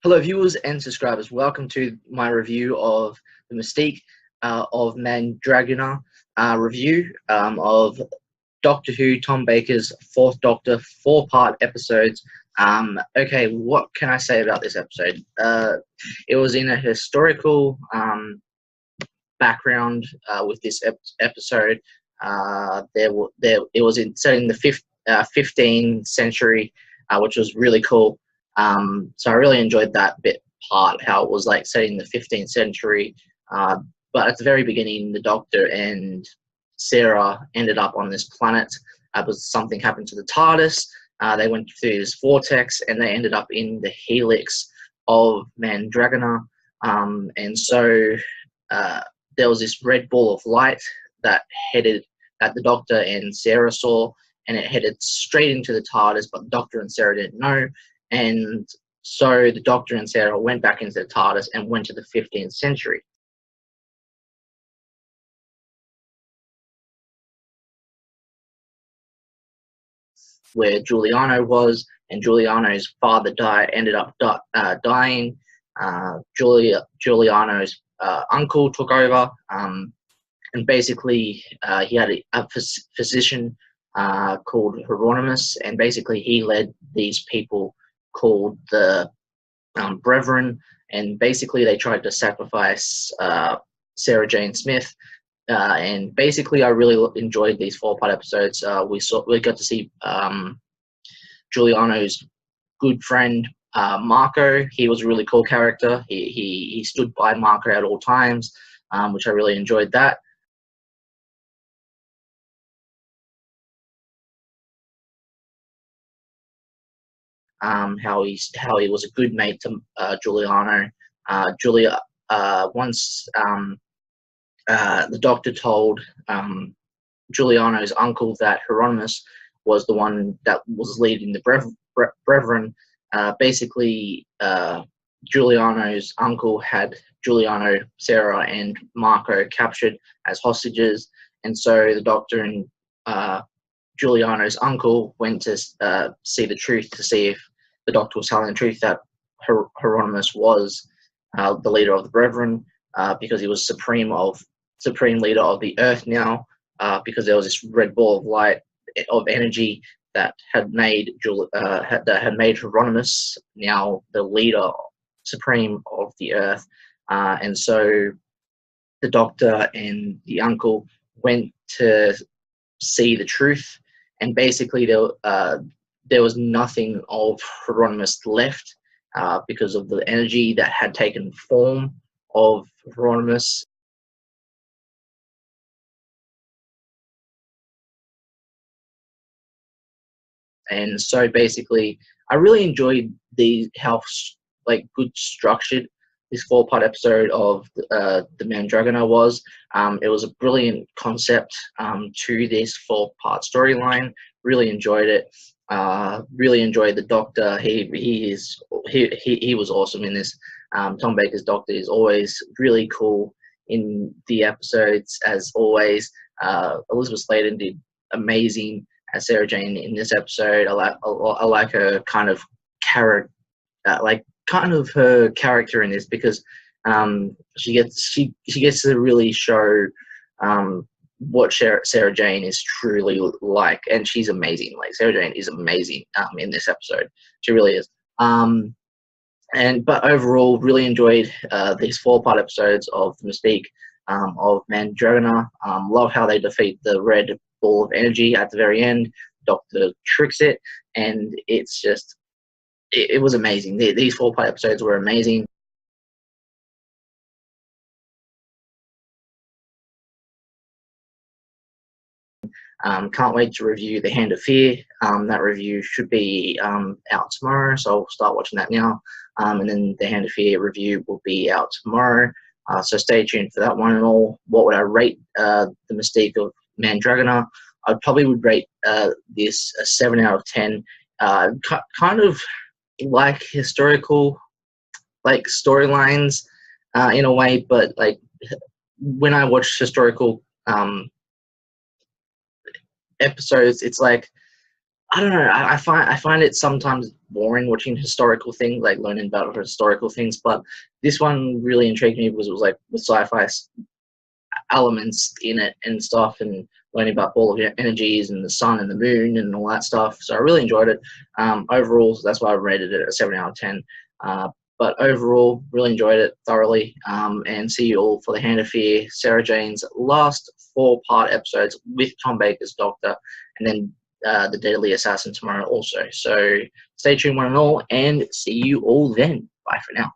Hello, viewers and subscribers. Welcome to my review of the Mystique of Mandragora review of Doctor Who, Tom Baker's Fourth Doctor, four-part episodes. Okay, what can I say about this episode? It was in a historical background with this episode. It was set in the 15th century, which was really cool. So I really enjoyed that part, how it was like set in the 15th century. But at the very beginning, the Doctor and Sarah ended up on this planet. Because something happened to the TARDIS. They went through this vortex and they ended up in the helix of Mandragora. And so there was this red ball of light that the Doctor and Sarah saw, and it headed straight into the TARDIS, but the Doctor and Sarah didn't know. And so the Doctor and Sarah went back into the TARDIS and went to the 15th century. Where Giuliano was, and Giuliano's father ended up dying. Giuliano's uncle took over, and basically he had a physician called Hieronymus, and basically he led these people called the Brethren, and basically they tried to sacrifice Sarah Jane Smith. And basically, I really enjoyed these four-part episodes. We got to see Giuliano's good friend Marco. He was a really cool character. He stood by Marco at all times, which I really enjoyed that. How he was a good mate to Giuliano. Once the Doctor told Giuliano's uncle that Hieronymus was the one that was leading the Brethren. Basically, Giuliano's uncle had Giuliano, Sarah, and Marco captured as hostages, and so the Doctor and Giuliano's uncle went to see the truth, to see if the Doctor was telling the truth, that Hieronymus was the leader of the Brethren, because he was supreme leader of the Earth now, because there was this red ball of light of energy that had made Hieronymus now the leader supreme of the Earth. And so the Doctor and the uncle went to see the truth, and basically there was nothing of Hieronymus left, because of the energy that had taken form of Hieronymus. And so basically, I really enjoyed how good structured this four-part episode of the Mandragora was. It was a brilliant concept to this four-part storyline. Really enjoyed it. Really enjoyed the Doctor. He was awesome in this. Tom Baker's Doctor is always really cool in the episodes, as always. Elizabeth Sladen did amazing as Sarah Jane in this episode. I like her kind of character, her character in this, because she gets to really show what Sarah Jane is truly like, and she's amazing. Like, Sarah Jane is amazing in this episode. She really is. But overall, really enjoyed these four-part episodes of Mystique of Mandragora. Love how they defeat the red ball of energy at the very end. Doctor tricks it, and it's just, it was amazing. These four-part episodes were amazing. Can't wait to review The Hand of Fear. That review should be out tomorrow, so I'll start watching that now. And then the Hand of Fear review will be out tomorrow. So stay tuned for that one and all. What would I rate the Mystique of Mandragora? I probably would rate this a 7 out of 10. Kind of like historical, storylines in a way, but when I watch historical episodes, it's like I don't know. I find it sometimes boring watching historical things, like learning about historical things. But this one really intrigued me because it was like with sci-fi elements in it and stuff, and learning about all of your energies and the sun and the moon and all that stuff. So I really enjoyed it. Overall, that's why I rated it a 7 out of 10. Uh, but overall, really enjoyed it thoroughly. And see you all for the Hand of Fear, Sarah Jane's last 4-part episodes with Tom Baker's Doctor, and then the Deadly Assassin tomorrow also. So stay tuned, one and all, and see you all then. Bye for now.